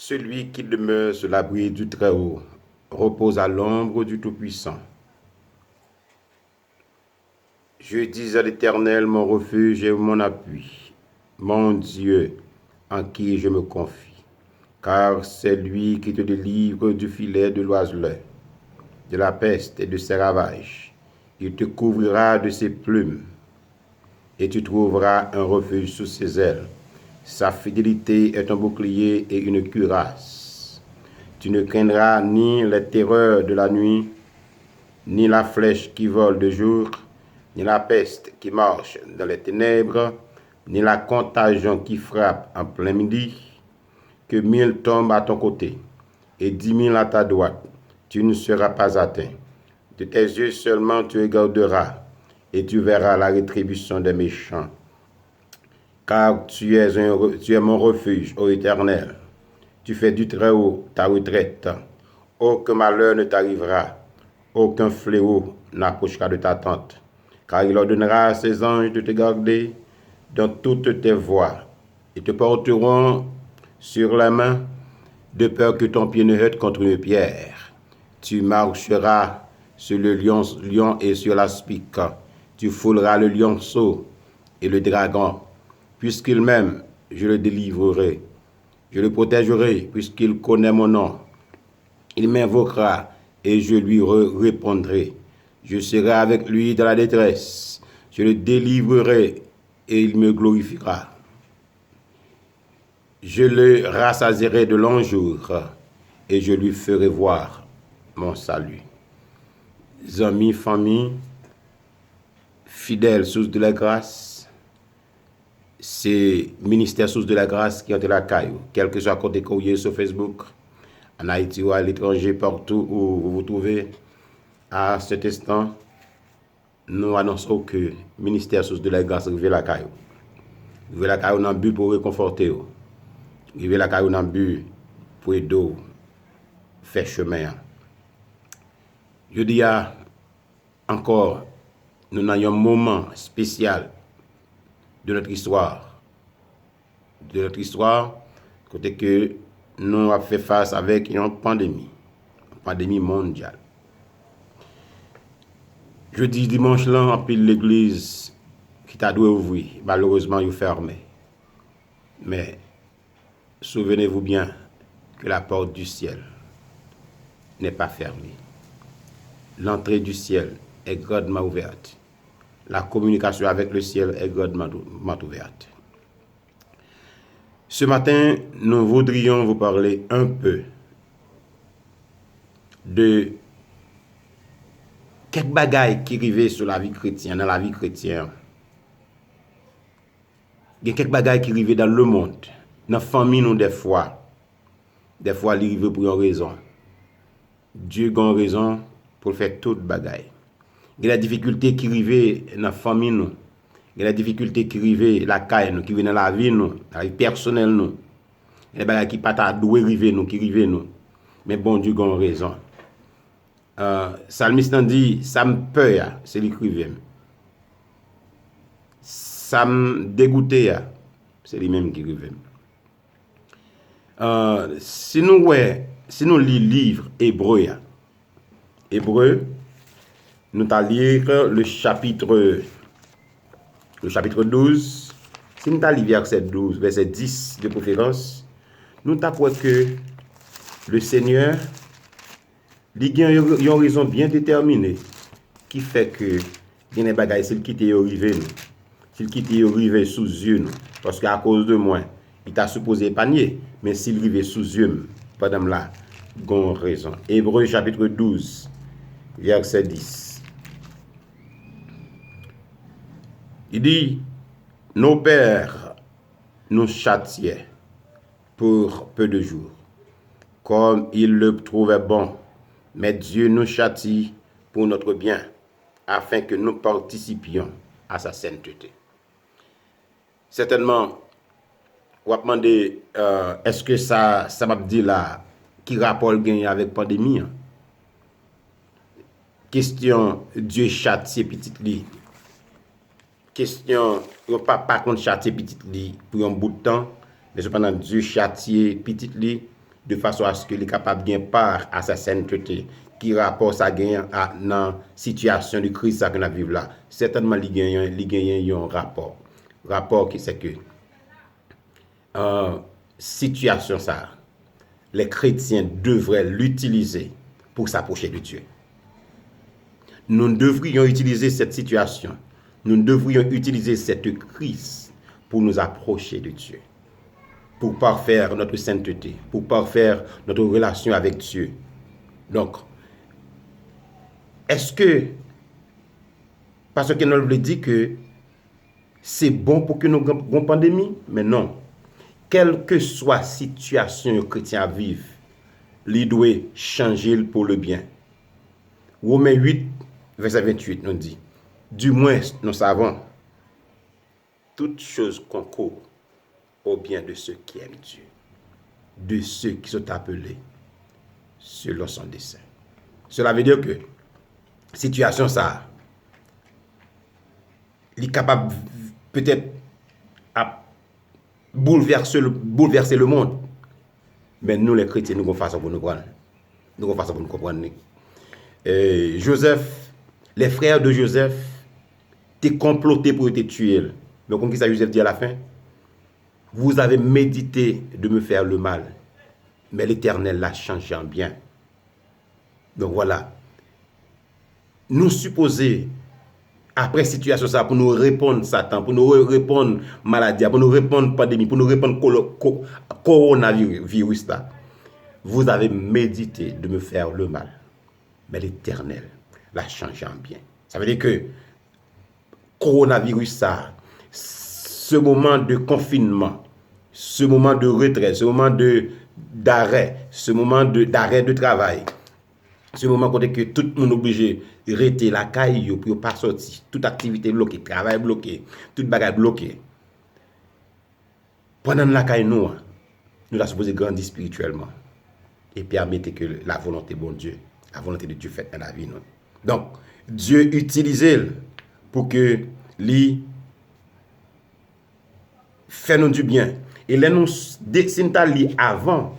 Celui qui demeure sur l'abri du Très-Haut repose à l'ombre du Tout-Puissant. Je dis à l'Éternel, mon refuge et mon appui, mon Dieu, en qui je me confie. Car c'est lui qui te délivre du filet de l'oiseleur, de la peste et de ses ravages. Il te couvrira de ses plumes, et tu trouveras un refuge sous ses ailes. Sa fidélité est un bouclier et une cuirasse. Tu ne craindras ni les terreurs de la nuit, ni la flèche qui vole de jour, ni la peste qui marche dans les ténèbres, ni la contagion qui frappe en plein midi. Que 1000 tombent à ton côté et 10 000 à ta droite, tu ne seras pas atteint. De tes yeux seulement tu regarderas et tu verras la rétribution des méchants. Car tu es mon refuge, ô Éternel. Tu fais du Très-Haut ta retraite. Aucun malheur ne t'arrivera, aucun fléau n'approchera de ta tente. Car il ordonnera à ses anges de te garder dans toutes tes voies. Ils te porteront sur la main, de peur que ton pied ne heurte contre une pierre. Tu marcheras sur le lion et sur l'aspic. Tu fouleras le lionceau et le dragon. Puisqu'il m'aime, je le délivrerai. Je le protégerai, puisqu'il connaît mon nom. Il m'invoquera et je lui répondrai. Je serai avec lui dans la détresse. Je le délivrerai et il me glorifiera. Je le rassasierai de longs jours et je lui ferai voir mon salut. Amis, famille, fidèles source de la grâce, c'est Ministère Source de la Grâce qui est la caillou, quel que soit côté courrier sur Facebook, en Haïti ou à l'étranger, partout où vous vous trouvez, à cet instant, nous annonçons que Ministère Source de la Grâce arrive la caillou. Arrive la caillou dans le but pour réconforter. Arrive la caillou dans le but pour aider, faire chemin. Je dis encore, nous avons un moment spécial de notre histoire. Côté que nous avons fait face avec une pandémie mondiale. Jeudi, dimanche, là, en pile l'église qui t'a dû ouvrir, malheureusement, il est fermé. Mais souvenez-vous bien que la porte du ciel n'est pas fermée. L'entrée du ciel est grandement ouverte. La communication avec le ciel est grandement ouverte. Ce matin, nous voudrions vous parler un peu de quelques bagailles qui arrivent sur la vie chrétienne, dans la vie chrétienne. Il y a quelques bagailles qui arrivent dans le monde, dans la famille, nous, des fois, ils arrivent pour une raison. Dieu a une raison pour faire toute bagaille. Il y a des difficultés qui arrivent dans la famille, nous. Il y a des difficultés qui arrivent dans la caille, nous, qui viennent dans la vie, nous, dans la vie personnelle, nous. Il y a des bagailles qui ne sont pas arriver, nous, qui arrivent, nous. Mais bon, Dieu a une raison. Salmiste dit, ça me peur, c'est l'écrivain. Ça me dégoûté, c'est lui-même qui écrivait. Si nous lisons le livre Hébreu, nous allons lire le chapitre 12. Si nous allons lire verset 12, verset 10 de préférence, nous allons que le Seigneur, il y a une raison bien déterminée qui fait que il y a des bagages s'il quitte arrivé nous. S'il quitte arrivé sous yeux nous parce qu'à cause de moi, il t'a supposé épargner, mais s'il arrive sous yeux pendant là, gon raison. Hébreu chapitre 12 verset 10. Il dit nos pères nous châtiaient pour peu de jours, comme ils le trouvaient bon. Mais Dieu nous châtie pour notre bien, afin que nous participions à sa sainteté. Certainement, on va demander, est-ce que ça m'a dit là, qui rapport gagne avec la pandémie? Question, Dieu châtie petit lit. Question, pas contre châtie petit lit pour un bout de temps, mais cependant Dieu châtie petit lit de façon à ce qu'il est capable de gagner part à sa sainteté, qui rapporte à gagner dans la situation de crise que nous vivons là. Certainement, il y a un rapport. Rapport qui c'est que situation ça, les chrétiens devraient l'utiliser pour s'approcher de Dieu. Nous devrions utiliser cette situation, nous devrions utiliser cette crise pour nous approcher de Dieu, pour parfaire notre sainteté, pour parfaire notre relation avec Dieu. Donc, est-ce que, parce que nous dit que c'est bon pour que nous ayons une pandémie, mais non. Quelle que soit la situation que les chrétiens vivent, ils doivent changer pour le bien. Romains 8, verset 28, nous dit, du moins nous savons, toutes choses concourent au bien de ceux qui aiment Dieu, de ceux qui sont appelés selon son dessein. Cela veut dire que situation ça, il est capable peut-être à bouleverser le monde. Mais nous, les chrétiens, nous avons façon pour nous comprendre. Nous avons façon pour nous comprendre. Joseph, les frères de Joseph, étaient complotés pour te tuer. Mais comme ça, Joseph dit à la fin, vous avez médité de me faire le mal, mais l'Éternel l'a changé en bien. Donc voilà. Nous supposer, après situation ça, pour nous répondre Satan, pour nous répondre maladie, pour nous répondre pandémie, pour nous répondre coronavirus là, vous avez médité de me faire le mal, mais l'Éternel l'a changé en bien. Ça veut dire que coronavirus ça, ce moment de confinement, ce moment de retrait, ce moment d'arrêt, ce moment d'arrêt de travail, ce moment où que tout le monde est obligé de rester la caille pour ne pas sortir, toute activité bloquée, travail bloqué, toute bagarre bloquée. Pendant la caille nous avons supposé grandir spirituellement et permettre que la volonté de bon Dieu, la volonté de Dieu faite dans la vie nous. Donc Dieu utilise pour que lui fait nous du bien. Et là nous si nous allons avant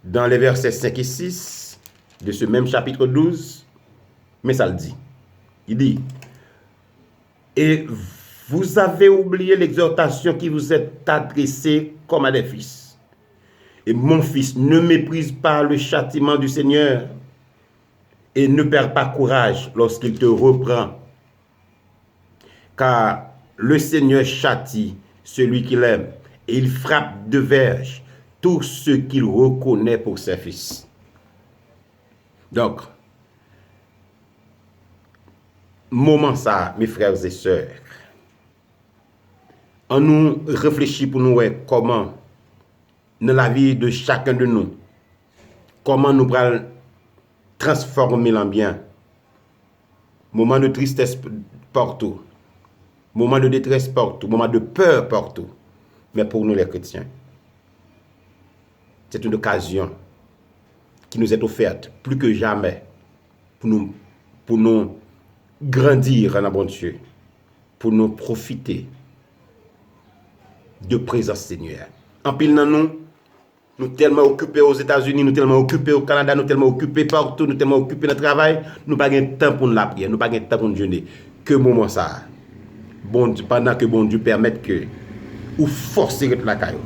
dans les versets 5 et 6 de ce même chapitre 12, mais ça le dit. Il dit, et vous avez oublié l'exhortation qui vous est adressée comme à des fils. Et mon fils, ne méprise pas le châtiment du Seigneur et ne perds pas courage lorsqu'il te reprend. Car le Seigneur châtie celui qu'il aime et il frappe de verge tout ce qu'il reconnaît pour ses fils. Donc, moment ça, mes frères et sœurs, on nous réfléchit pour nous voir comment, dans la vie de chacun de nous, comment nous pourrons transformer l'ambiance. Moment de tristesse partout, moment de détresse partout, moment de peur partout. Mais pour nous les chrétiens, c'est une occasion qui nous est offerte plus que jamais pour nous grandir en bon Dieu, pour nous profiter de présence Seigneur. En pile dans nous tellement occupés aux États-Unis, nous tellement occupés au Canada, nous tellement occupés partout, nous tellement occupés dans le travail, nous pas de temps pour la prière, nous pas de temps pour jeûner. Que moment ça, bon Dieu, pendant que bon Dieu permette que ou forcer la caillou.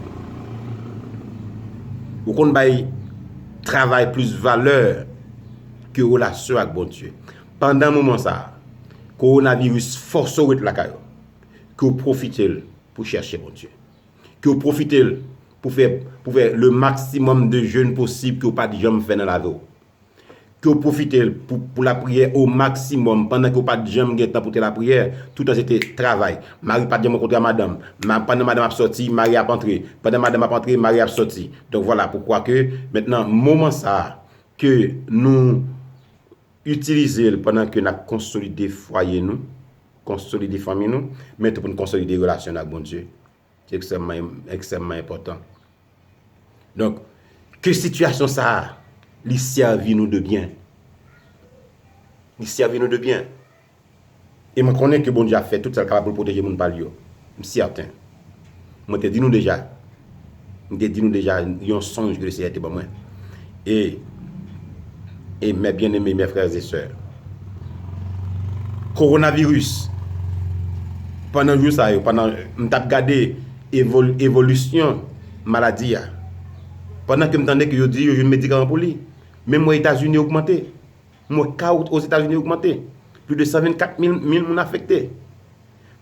Ou qu'on baille travail plus valeur que relation avec bon Dieu. Pendant un moment ça, coronavirus force la caillou. Que vous profitez pour chercher bon Dieu. Que vous profitez pour faire le maximum de jeûne possible que vous pas de jamais faire dans la vie. Que vous profitez pour la prière au maximum pendant que vous pas de jamais temps pour la prière, tout en c'était travail. Marie pas de jamais rencontrer madame. Pendant madame a sorti, Marie a entré. Pendant madame a entré, Marie a sorti. Donc voilà pourquoi que maintenant moment ça que nous utilisons pendant que nous avons consolidé foyer nous, consolider famille nous, mais pour nous consolider relation avec bon Dieu. C'est extrêmement important. Donc, que situation ça a, il servit nous de bien. Il servit nous de bien. Et je connais que bon Dieu a fait tout ça capable pour protéger mon palio. Je suis certain. Je te dis nous déjà. dit nous déjà un songe que le Seigneur était pour moi. Et mes bien-aimés, mes frères et sœurs, coronavirus, pendant jour ça, pendant m't'a regardé évolution maladie, pendant que m'entendais que yo dit yo un médicament pour lui, même aux États-Unis augmenté, moi cas aux États-Unis augmenté, plus de 124 000 moun affectés.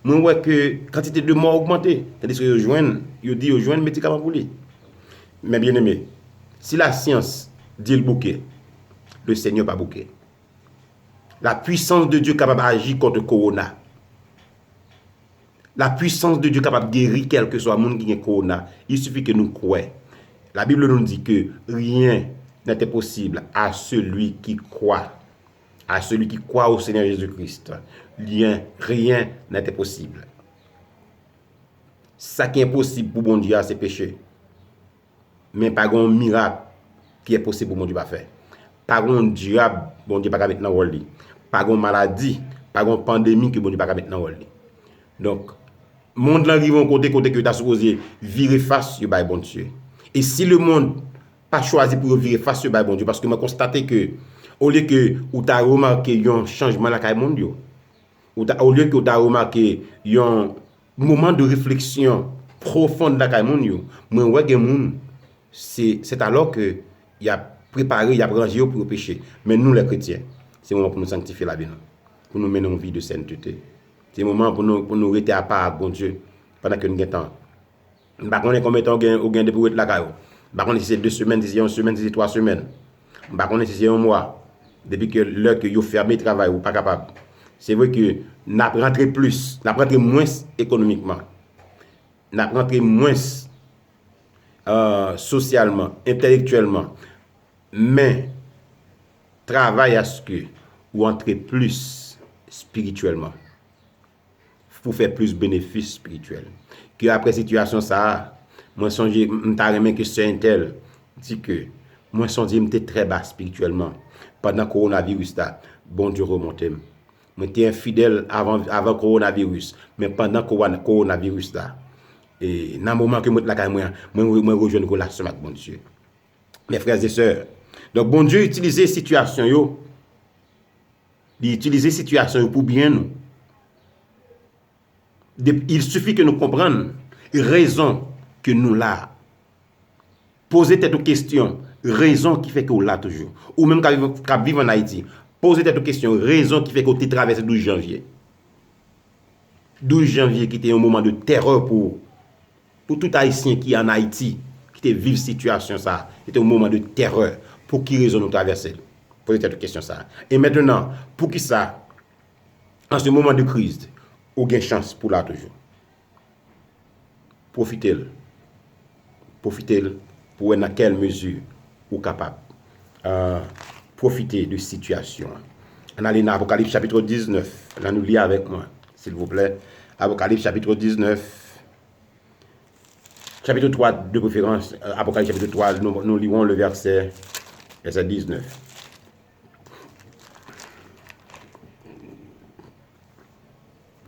Moi ouais que quantité de morts augmenté, tandis que yo dit yo joindre médicament pour lui. Mais bien aimé, si la science dit le bouquet, le Seigneur pas bouquet. La puissance de Dieu capable d'agir contre le corona. La puissance de Dieu capable de guérir quel que soit le monde qui a corona. Il suffit que nous croyons. La Bible nous dit que rien n'était possible à celui qui croit. À celui qui croit au Seigneur Jésus-Christ. Rien n'était possible. Ça qui est impossible pour bon Dieu, c'est péché. Mais pas un miracle qui est possible pour mon Dieu pas faire. Pas un diable, bon Dieu pas mettre dans le pas une maladie, pas une pandémie que bon Dieu pas mettre dans le donc monde là arrive côté que tu as supposé virer face sur bon Dieu. Et si le monde pas choisi pour virer face sur bon Dieu parce que moi constaté que au lieu que ou tu as remarqué un changement là dans monde au lieu que tu as remarqué un moment de réflexion profonde dans monde moi ouais que monde c'est alors que il a préparé, il a rangé pour le péché. Mais nous les chrétiens, c'est le moment pour nous sanctifier la vie, pour nous mener une vie de sainteté. C'est le moment pour nous rester à part, bon Dieu, pendant que nous avons temps. Je ne sais pas combien de temps on gagne pour être là. Je ne sais pas si c'est 2 semaines, si c'est 1 semaine, si c'est 3 semaines. Je ne sais pas si c'est 1 mois. Depuis que l'heure que vous fermez le travail, vous n'êtes pas capable. C'est vrai que nous avons rentré plus, nous avons rentré moins économiquement. Nous avons rentré moins socialement, intellectuellement. Mais travaille à ce que vous entrez plus spirituellement pour faire plus de bénéfices spirituels. Que après situation ça, moi songe m'ta que c'est un tel dit que moi songe m'était très bas spirituellement pendant coronavirus là, bon Dieu remonté. Moi j'étais infidèle avant coronavirus, mais pendant coronavirus là et dans le moment que moi rejoindre une relation avec bon Dieu. Mes frères et sœurs, donc bon Dieu utilisait situation yo. Il utilisait situation pour bien nous. Il suffit que nous comprenions raison que nous là. Posez tête aux questions, raison qui fait que nous là toujours. Ou même quand vivre en Haïti, posez tête aux questions, raison qui fait que vous traversez 12 janvier. 12 janvier qui était un moment de terreur pour tout Haïtien qui est en Haïti, qui vit situation ça, c'était un moment de terreur. Pour qui raison nous traverser? Posez cette question ça. Et maintenant, pour qui ça, en ce moment de crise, vous avez une chance pour là toujours. Profitez-le. Profitez-le pour voir dans quelle mesure vous êtes capable. Profitez de la situation. On a dans Apocalypse chapitre 19. Là, nous lisons avec moi, s'il vous plaît. Apocalypse chapitre 19. Chapitre 3 de préférence. Apocalypse chapitre 3, nous lirons le verset 19.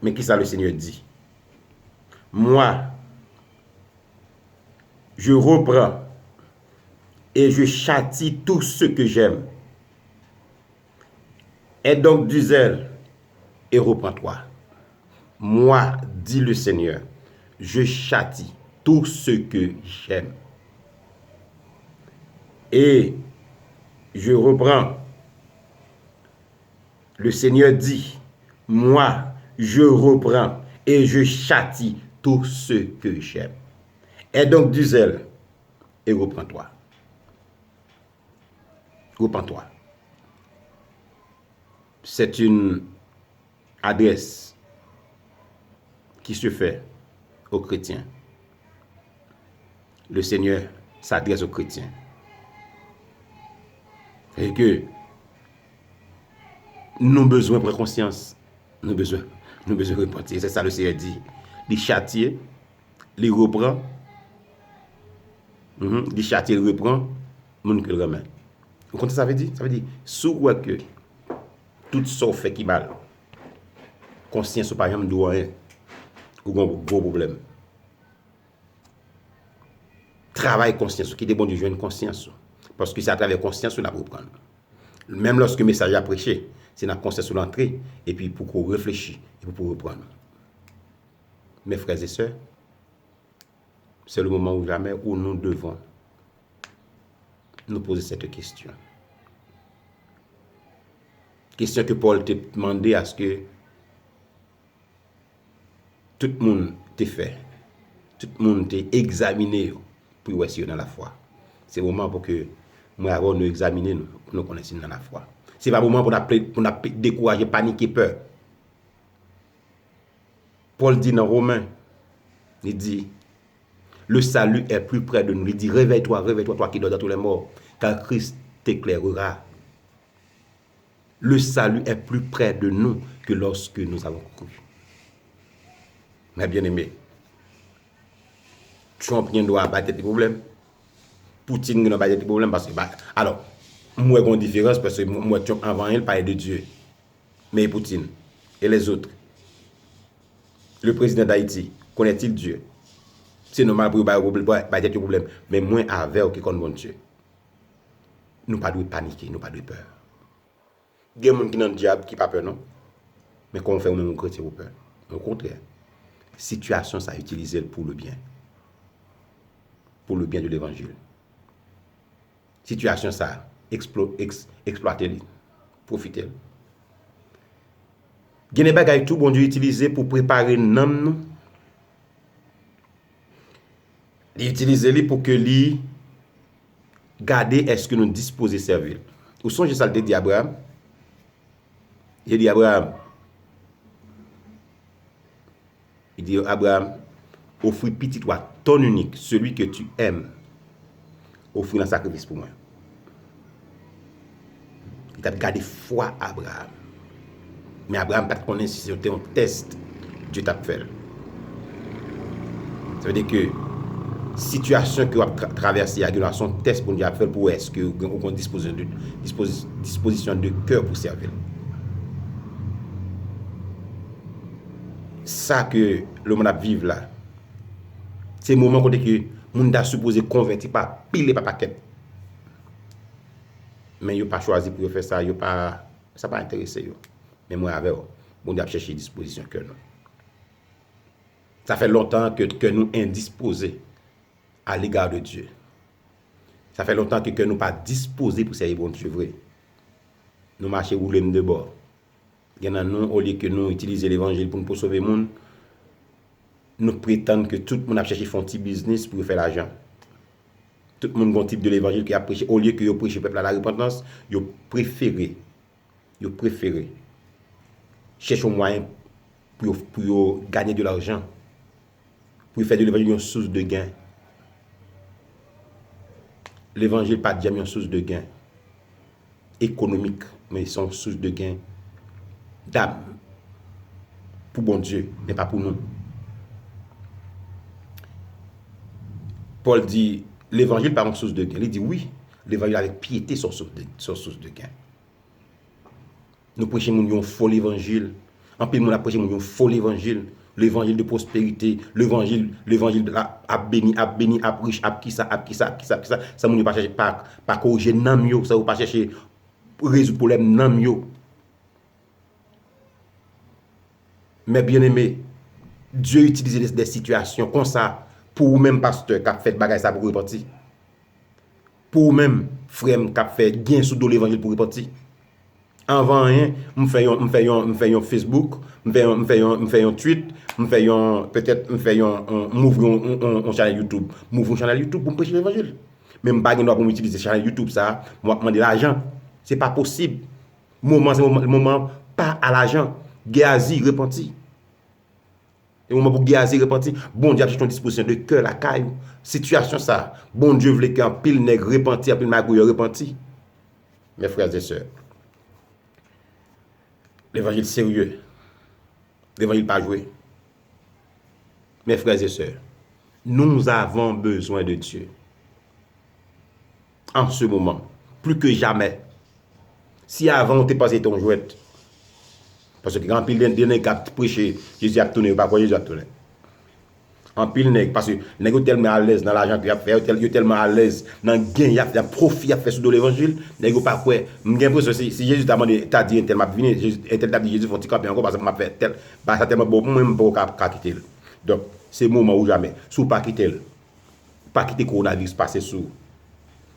Mais qui ça le Seigneur dit? Moi, je reprends et je châtie tout ce que j'aime. Aie donc du zèle et reprends-toi. Moi, dit le Seigneur, je châtie tout ce que j'aime. Et je reprends. Le Seigneur dit, moi, je reprends et je châtie tout ce que j'aime. Aie donc du zèle et reprends-toi. Reprends-toi. C'est une adresse qui se fait aux chrétiens. Le Seigneur s'adresse aux chrétiens. Et que nous avons besoin de prendre conscience. Nous avons besoin de repentir. C'est ça le Seigneur dit. Les châtier, les reprend. Les châtier, les reprend. Moun que le remet. Vous comprenez ça veut dire? Ça veut dire, sous que tout ça fait qui mal. Conscience par exemple doit rien. Ou un gros problème. Travail conscience, qui est bon Dieu, joue une conscience. Parce que c'est à travers conscience qu'on a pour prendre. Même lorsque le message a prêché, c'est dans la conscience l'entrée, et puis pour qu'on réfléchisse, et pour reprendre. Mes frères et sœurs, c'est le moment où jamais où nous devons nous poser cette question. Question que Paul t'a demandé à ce que tout le monde t'ait fait, tout le monde t'ait examiné pour voir si on est dans la foi. C'est le moment pour que nous avons nous examiner, pour nous connaître dans la foi. C'est pas le moment pour nous décourager, paniquer, peur. Paul dit dans Romains, il dit, le salut est plus près de nous. Il dit, réveille-toi, réveille-toi, toi qui dors dans tous les morts, car Christ t'éclairera. Le salut est plus près de nous que lorsque nous avons cru. Mais bien aimé, Trump doit battre des problèmes. Poutine n'a pas de problème parce que, alors, moi, j'ai une différence parce que moi, Trump, avant, il parlait de Dieu. Mais Poutine et les autres, le président d'Haïti, connaît-il Dieu? C'est normal pour pas de problème. Mais moi, avec qui connaît Dieu. Nous ne devons pas paniquer, nous ne devons pas peur. Il y a des gens qui ont le diable qui n'ont pas peur, non? Mais comment on fait même chrétien pour peur? Au contraire, situation, ça a utilisé pour le bien. Pour le bien de l'évangile. Situation, ça exploiter, profiter. Il y a des bagages tout bon Dieu utilisé pour préparer nous. Il utilise pour que lui garder est-ce que nous disposons de servir. Où sont ça le dit Abraham? Il dit Abraham, offre petit toi ton unique, celui que tu aimes, offre un sacrifice pour moi. Il t'a gardé foi Abraham. Mais Abraham pas connaît si c'était un test Dieu t'a fait. Ça veut dire que situation que vous avez traversée, il y a son test pour Dieu a fait pour est-ce que vous avez disposition de cœur pour servir. Ça que le monde a vivre là, c'est le moment où le monde a supposé converti par pile par paquet. Mais il n'a pas choisi pour faire ça, ça n'a pas intéressé. Mais moi, avec bon Dieu a cherché disposition que nous. Ça fait longtemps que nous indisposés à l'égard de Dieu. Ça fait longtemps que nous pas disposés pour servir bon Dieu vrai. Nous marchons rouler de bord. Il y en a nous, au lieu que nous utiliser l'évangile pour nous sauver le monde, nous prétendons que tout le monde a cherché un petit business pour faire l'argent. Tout le monde a un type de l'évangile qui a prêché. Au lieu que vous prêchez le peuple à la repentance, vous préférez chercher un moyen pour gagner de l'argent, pour faire de l'évangile une source de gain. L'évangile n'est pas jamais une source de gain économique, mais c'est une source de gain d'âme pour bon Dieu, mais pas pour nous. Paul dit, l'évangile pas une source de gain. Il dit oui, l'évangile avec piété sont source de gain. Nous prêchons un faux évangile. En plus, nous prêchons un faux évangile. L'évangile de prospérité, l'évangile a béni, a riche, a qui ça. Ça ne pas chercher pas corriger nam yo, ça ne pas chercher résoudre problème nam yo. Mais bien aimé, Dieu utilise des situations comme ça pour même pasteur qui a fait bagage ça pour repartir. Pour même frère qui a fait gain sous l'évangile pour repartir. Avant rien, me fait un Facebook, me fait un tweet, peut-être m'ouvre un channel YouTube, m'ouvre un channel YouTube pour me prêcher l'évangile. Même pas pour utiliser channel YouTube ça, moi demander l'argent. C'est pas possible. Le moment pas à l'argent, Géasi repenti. Et au moment pour Géasi repenti, bon Dieu a une disposition de cœur la caille. Situation ça, bon Dieu voulait qu'un pile nègre repenti, un pile magouille repenti. Mes frères et sœurs, l'évangile sérieux, l'évangile pas joué. Mes frères et sœurs, nous avons besoin de Dieu. En ce moment, plus que jamais. Si avant on t'est passé ton jouet, parce que quand il y a des gens qui prêché, Jésus a tourné, pas quoi Jésus a tourné. En pile nèg parce que nèg yo tellement à l'aise dans l'argent qu'il a fait, yo tellement à l'aise dans gain, il a profit a fait sur l'évangile, nèg yo pas quoi. M'gen l'impression si Jésus t'a demandé t'a dit tel m'a venu, tel t'a dit Jésus faut ti camper encore parce que m'a fait tel, bah ça tellement bon pour moi pas quitter. Donc c'est moment ou jamais, sous pas quitter. Pas quitter coronavirus passer sous.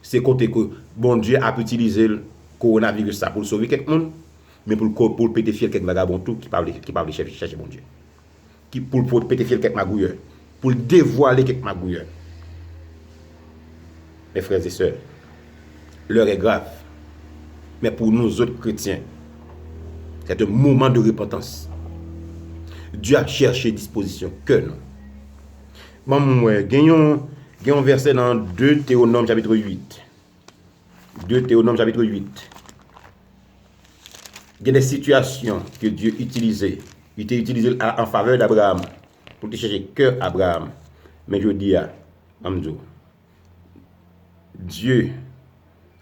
C'est côté que bon Dieu a utilisé le coronavirus ça pour sauver quelqu'un, mais pour péter fiel quelques vagabond tout qui parle chercher bon Dieu. Qui pour péter fiel quelques magouilleurs, pour dévoiler quelques magouilleurs. Mes frères et sœurs, l'heure est grave. Mais pour nous autres chrétiens, c'est un moment de repentance. Dieu a cherché disposition que nous. Bon, gagnons un verset dans 2 Théonome chapitre 8. 2 Théonome chapitre 8. Il y a des situations que Dieu utilisait. Il était utilisé en faveur d'Abraham pour te chercher cœur Abraham. Mais je dis à Amdou, Dieu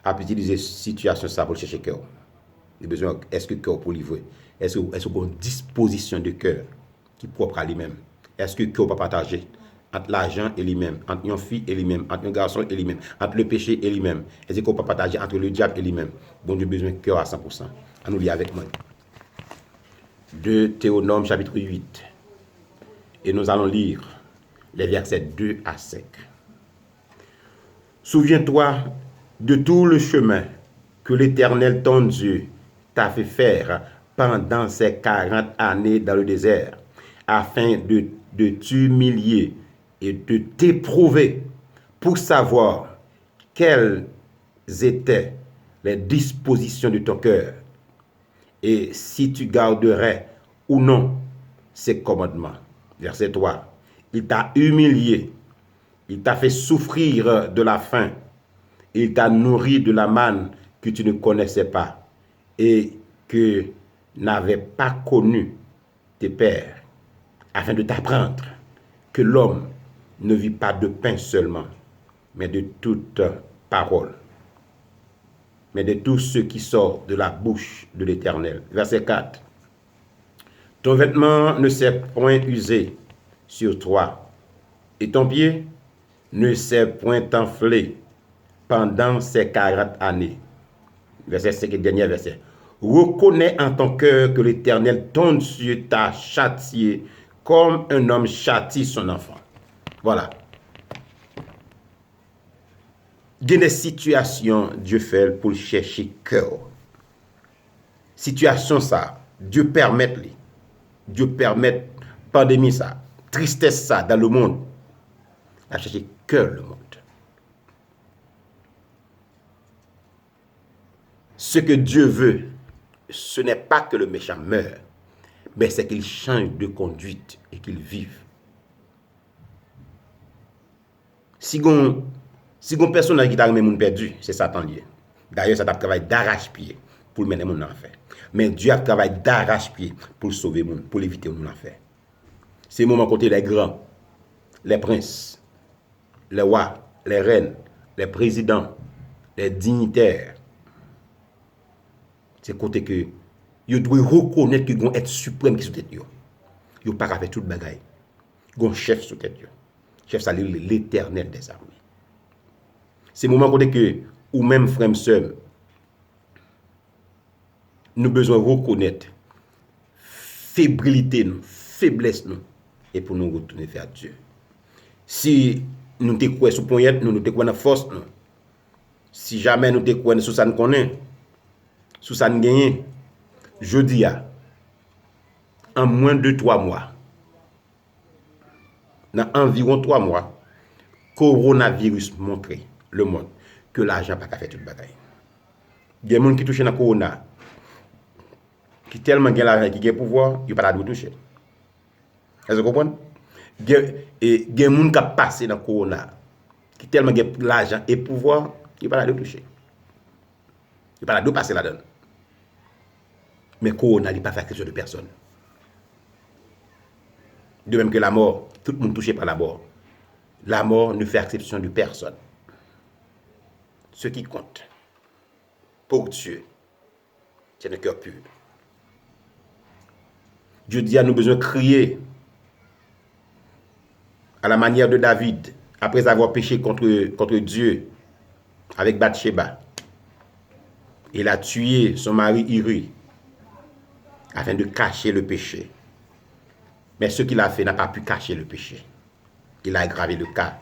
a utilisé situation ça pour chercher cœur. Il a besoin, est-ce que cœur pour livrer? Est-ce qu'on a une disposition de cœur qui est propre à lui-même? Est-ce que cœur peut partager entre l'argent et lui-même, entre une fille et lui-même, entre un garçon et lui-même, entre le péché et lui-même? Est-ce qu'on peut partager entre le diable et lui-même? Bon Dieu a besoin de cœur à 100%. À nous lire avec moi. De Théonome chapitre 8. Et nous allons lire les versets 2 à 5. Souviens-toi de tout le chemin que l'Éternel ton Dieu t'a fait faire pendant ces 40 années dans le désert, afin de t'humilier et de t'éprouver pour savoir quelles étaient les dispositions de ton cœur et si tu garderais ou non ses commandements. Verset 3. Il t'a humilié, il t'a fait souffrir de la faim, il t'a nourri de la manne que tu ne connaissais pas et que n'avaient pas connu tes pères, afin de t'apprendre que l'homme ne vit pas de pain seulement, mais de toute parole, mais de tout ce qui sort de la bouche de l'Éternel. Verset 4. Ton vêtement ne s'est point usé sur toi, et ton pied ne s'est point enflé pendant ces 40 années. Verset 5 et dernier verset. Reconnais en ton cœur que l'Éternel, ton Dieu, t'a châtié comme un homme châtie son enfant. Voilà. Il y a des situations Dieu fait pour chercher cœur. Situation ça, Dieu permet, pandémie ça, tristesse ça dans le monde, à chercher cœur le monde. Ce que Dieu veut, ce n'est pas que le méchant meure, mais c'est qu'il change de conduite et qu'il vive. Si on personne qui t'a remis moun perdu, c'est Satan lié. D'ailleurs, ça t'a travaillé d'arrache-pied pour mener mon enfer. Mais Dieu a travaillé d'arrache-pied pour sauver moun, pour éviter mon enfer. C'est le moment côté les grands, les princes, les rois, les reines, les présidents, les dignitaires. C'est côté que vous devez reconnaître que vous êtes suprême qui sous tête yo. Vous pas faire toute bagaille. Vous un chef sous tête yo. Chef ça l'Éternel des armées. C'est le moment côté que ou même frères sœurs nous besoin reconnaître fébrilité nous, faiblesse nous et pour nous retourner vers Dieu. Si nous te croyons sous poignette, nous te croyons dans force nous. Si jamais nous te croyons sous ça nous connaît, sous ça nous gagne, je dis en moins de 3 mois, dans environ 3 mois, coronavirus montre le monde que l'argent n'a pas fait toute bagaille. Il y a des gens qui touchent dans le corona, qui tellement gagnent l'argent, qui ont pouvoir, ils ne peuvent pas toucher. Est-ce que vous comprenez? Il y a des gens qui passent dans le corona, qui tellement gagnent l'argent et pouvoir, ils ne peuvent pas toucher. Ils ne peuvent pas passer là-dedans. Mais corona, il ne peut pas faire quelque chose de personne. De même que la mort, tout le monde touché par la mort. La mort ne fait exception de personne. Ce qui compte pour Dieu, c'est le cœur pur. Dieu dit à nous besoin de crier à la manière de David, après avoir péché contre Dieu avec Bathsheba. Il a tué son mari Uri afin de cacher le péché. Mais ce qu'il a fait n'a pas pu cacher le péché. Il a aggravé le cas.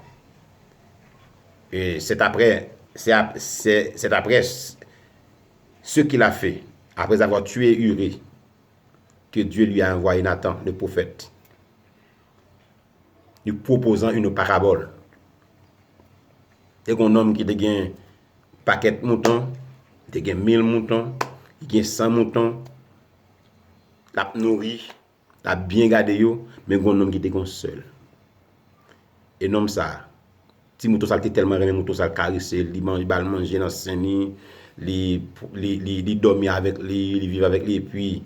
Et c'est après ce qu'il a fait, après avoir tué Uri, que Dieu lui a envoyé Nathan, le prophète, lui proposant une parabole. C'est un homme qui a un paquet de moutons, il a 1000 moutons, il a 100 moutons, il a nourri, il a bien gardé, mais il y a un homme qui était seul. Et l'homme ça, si mouton ça était tellement aimé, mouton ça caressé, il mange, il manger dans seni, il dormir avec lui, il vivre avec lui, et puis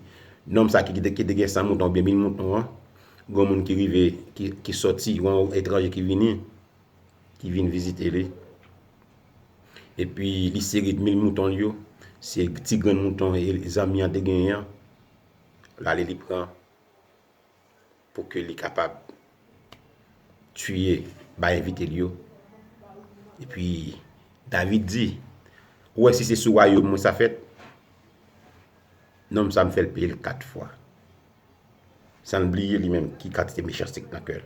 l'homme ça qui était 100 moutons, bien 1000 moutons, hein, il y a un monde qui arrive, qui sorti, ou un étranger qui vient visiter lui. Et puis il série de 1000 moutons yo, c'est petit grand mouton et les amis en te gagnant. Là il prend pour que les capable tuer, bah inviter lui. Et puis David dit, ouais si c'est ce royaume moi ça fait, non ça me fait le payer 4 fois. Sans oublier lui-même qui a été méchant dans le cœur.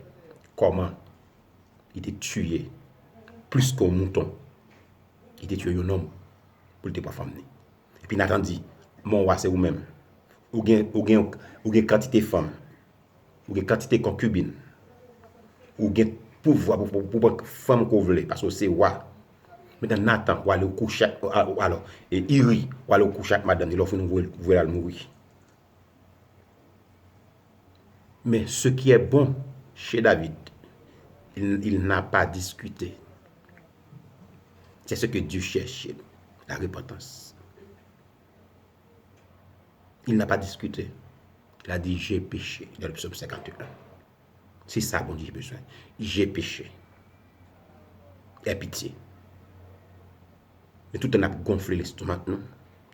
Comment il était tué plus qu'un mouton. Il était tué un homme pour le pas femme. Et puis Nathan dit, mon roi c'est vous-même. Ou gen quantité de femmes, ou gen quantité de concubines, ou gen pouvoir pour femme qu'on veut, parce que c'est roi. Maintenant Nathan, ou aller au coucher, alors, et Iri, ou aller au coucher avec madame, il offre nous voir mourir. Mais ce qui est bon chez David, il n'a pas discuté. C'est ce que Dieu cherche chez nous, la repentance. Il n'a pas discuté. Il a dit, j'ai péché, dans le psaume 51. C'est ça, bon Dieu, j'ai besoin. J'ai péché. Et pitié. Mais tout le temps, on a gonflé l'estomac, non?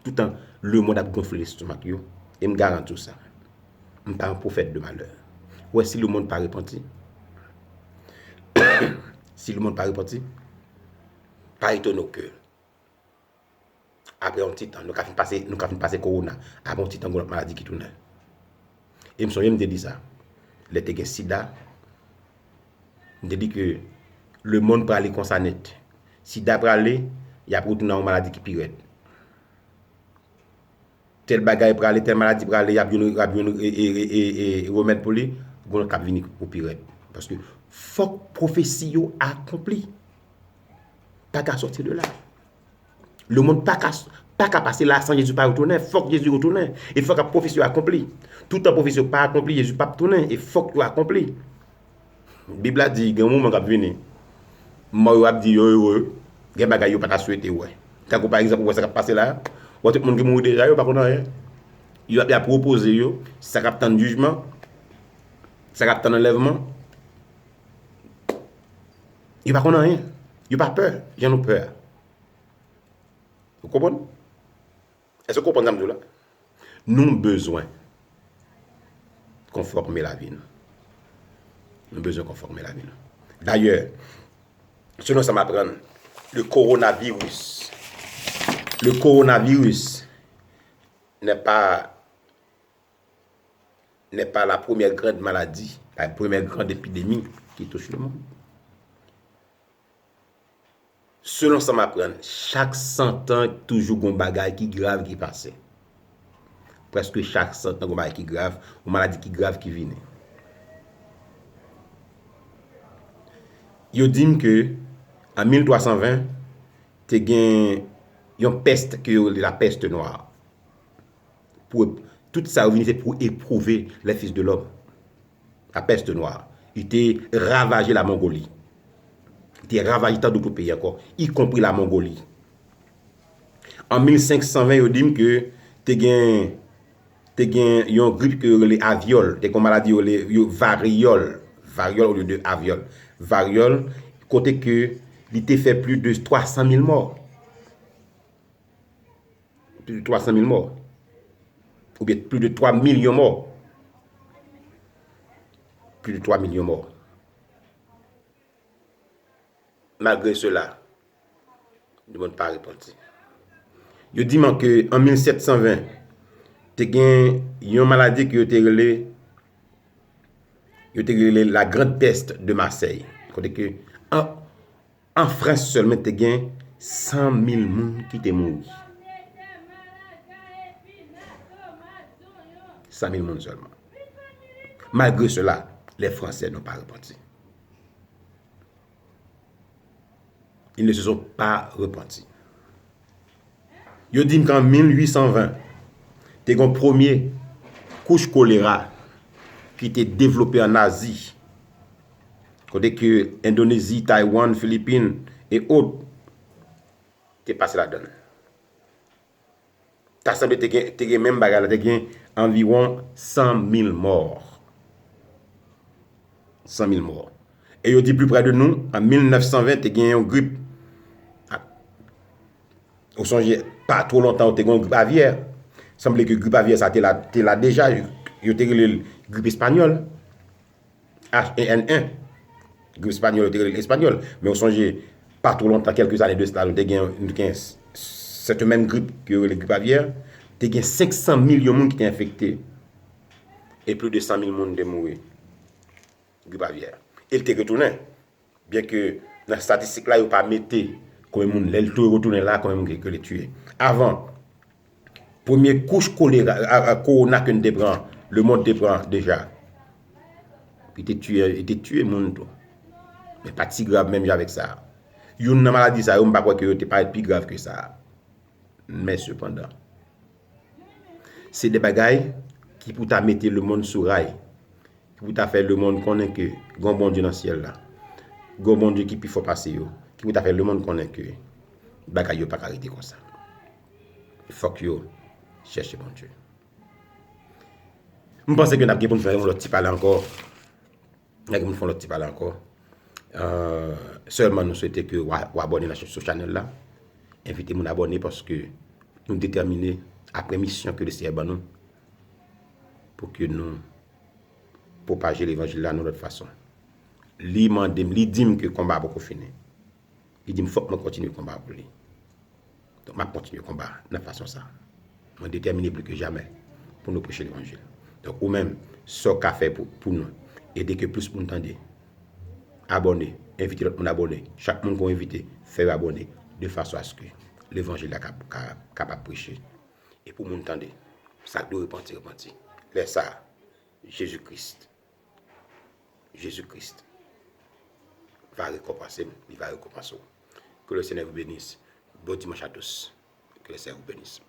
Tout le temps, le monde a gonflé l'estomac, yo. Et me garantit ça. Je ne suis pas un prophète de malheur. Ouais, si le monde pas repenti, si le monde pas repenti, pas étonné que après un petit temps, nous avons passé corona, après un petit temps, nous avons maladie qui tourne. Et je me souviens de dire ça. Les sida, je dis que le monde peut aller comme ça net. Sida peut aller, il y a pour une maladie qui pire. Tel bagage pour aller, telle maladie pour aller, il y a bien remède pour lui, il y a venir pour pire. Parce que faut que prophétie accompli. Pas qu'à sortir de là. Le monde pas qu'à passer là sans Jésus pas retourner. Faut que Jésus retourne. Il faut que la prophétie accompli. Tout en prophétie pas accompli, Jésus pas retourner. Il faut que accompli. La Bible a dit, il y a un moment qui va venir. Moi, je dis, heureux. Il y a des choses qui ne sont pas souhaitées. Quand par exemple, ça va passer là, tout le monde qui mourut déjà, il n'y a pas de il a proposé, ça va attendre jugement, ça va attendre enlèvement. Il n'y a pas de rien. Il n'y a pas peur. J'en ai peur. Vous comprenez? Est-ce que vous comprenez là? Nous avons besoin de conformer la vie. Nous avons besoin de conformer la vie. D'ailleurs, selon ça m'apprend, le coronavirus n'est pas la première grande maladie, la première grande épidémie qui touche le monde. Selon ça m'apprend, chaque 100 ans, toujours un bagage qui grave qui passe. Presque chaque 100 ans, un bagage qui grave, une maladie qui grave qui vient. Ils disent que en 1320, tu as une peste qui est la peste noire. Tout ça c'est pour éprouver les fils de l'homme. La peste noire. Il était ravagé la Mongolie. Il était ravagé dans d'autres pays encore, y compris la Mongolie. En 1520, ils disent que tu as une grippe que les avioles, tu as une maladie variole au lieu de aviole. Variole, côté que il était fait plus de 300 000 morts. Plus de 300 000 morts. Ou bien plus de 3 millions morts. Plus de 3 millions morts. malgré cela, le monde pas repenti. Je dis que en 1720, tu as une maladie qui a été la grande peste de Marseille. Que en France seulement, tu as 100 000 personnes qui sont morts. 100 000 personnes seulement. Malgré cela, les Français n'ont pas repenti. Ils ne se sont pas repentis. Je dis qu'en 1820, tu as un premier couche choléra qui était développé en Asie. Côté que Indonésie, Taïwan, Philippines et autres, tu passé là-dedans. Tu as semblé que même bagarre, tu as environ 100 000 morts. 100 000 morts. Et je dis plus près de nous, en 1920, tu as une grippe. Vous songez pas trop longtemps, tu as une grippe aviaire. Il semblait que la grippe aviaire, ça était là déjà. Il y a une grippe espagnole. H1N1. Grippe espagnole, espagnole. Mais vous songez pas trop longtemps, quelques années de cela, tu as cette même grippe que la grippe aviaire. Tu as 500 millions de gens qui sont infectés. Et plus de 100 000 personnes sont morts. Grippe aviaire. Il était retourné. Bien que dans la statistique là, il n'y a pas mis combien de gens sont retournés là, combien de gens que les tués. Avant, première couche corona que nous prend, le monde te prend déjà. Puis il était tué monde. Mais pas si grave même avec ça. Une maladie ça, on ne pas croire que c'était pas plus grave que ça. Mais cependant, c'est des bagailles qui pour ta mettre le monde sur rail, qui pour ta faire le monde connaît que grand bon Dieu dans le ciel là. Grand bon Dieu qui peut passer yo, qui pour ta faire le monde connaît que bagaille yo pas arrêter comme ça. Il faut que yo cherche bon Dieu. Je pense que nous avons pour faire un petit parler encore. Nous avons fait un petit parler encore. Seulement nous souhaitons que vous abonnez à ce channel là. Invitez mon abonné parce que nous déterminons après mission que le Seigneur nous pour que nous propager l'évangile là de notre façon. Lui dit que le combat beaucoup fini. Il dit qu'il faut que je continue le combat pour lui. Donc je continue le combat de la façon ça. Je déterminé plus que jamais pour nous prêcher l'évangile. Donc ou même ce qu'a fait pour nous aider que plus pour nous entendre. Abonner, inviter l'autre monde à abonner. Chaque monde qu'on invite, faire abonner de façon à ce que l'évangile est capable de prêcher. Et pour nous entendre, ça doit repentir. Laisse ça, Jésus-Christ va récompenser, il va récompenser. Que le Seigneur vous bénisse. Bon dimanche à tous. Que le Seigneur vous bénisse.